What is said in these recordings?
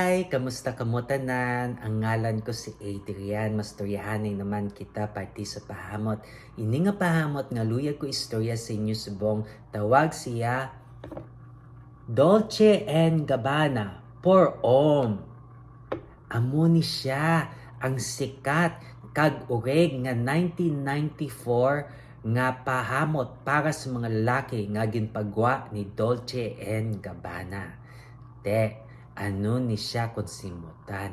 Hi! Kamusta kamo tanan? Ang ngalan ko si Adrian. Mastoryahanay naman kita parti sa pahamot. Ini nga pahamot nga luyag ko istorya sa inyo subong. Tawag siya Dolce and Gabbana for Om. Amo ni siya ang sikat kag ureg nga 1994 nga pahamot para sa mga lalaki nga ginpagwa ni Dolce and Gabbana. Ano ni siya kung simutan?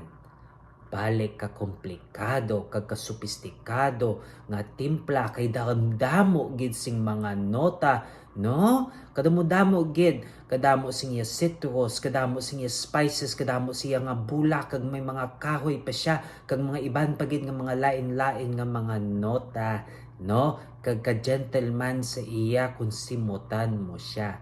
Balik ka komplikado, kag kasupistikado, nga timpla kay damdamo gid sing mga nota, no? Kadamo-damo gid, kadamo sing iya citrus, kadamo sing iya spices, kadamo siya nga bulak, kag may mga kahoy pa siya, kag mga iban pa gid nga mga lain-lain nga mga nota, no? Kag ka-gentleman sa iya kung simutan mo siya.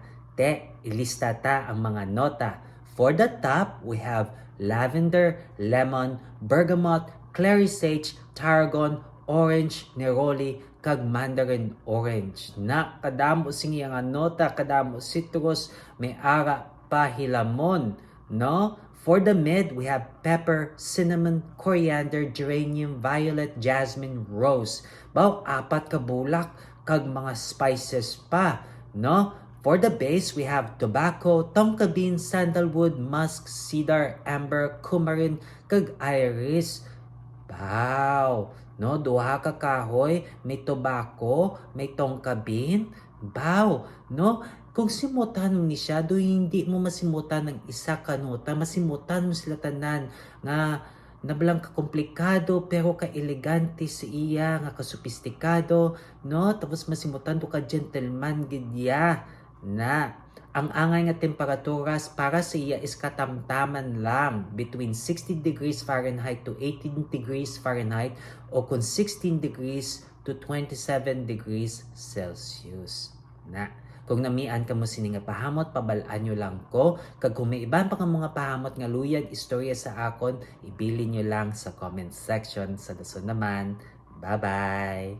Ilista ta ang mga nota. For the top, we have lavender, lemon, bergamot, clary sage, tarragon, orange, neroli, kag mandarin orange. Na kadamo sing nga nota, kadamo citrus, may ara pa hilamon, no? For the mid, we have pepper, cinnamon, coriander, geranium, violet, jasmine, rose. Baw, apat ka bulak, kag mga spices pa, no? For the base, we have tobacco, tonka bean, sandalwood, musk, cedar, amber, coumarin, kag iris. Wow! No, duha ka kahoy, may tobacco, may tonka bean. Wow! No, kung simutan mo ni siya, do hindi mo masimutan ng isa ka nota, masimutan mo sila tanan nga nabalang ka komplikado pero ka elegante sa iya nga kasupistikado, no? Tapos masimutan to ka gentleman gidya na ang angay nga temperaturas para sa iya is katamtaman lang between 60 degrees Fahrenheit to 18 degrees Fahrenheit o kung 16 degrees to 27 degrees Celsius. Na kung namian ka mo sini nga pahamot, pabalaan nyo lang ko. Kag kung may iban pa ka mga pahamot nga luyag istorya sa akon, ibili nyo lang sa comment section. Sa dason naman, bye-bye!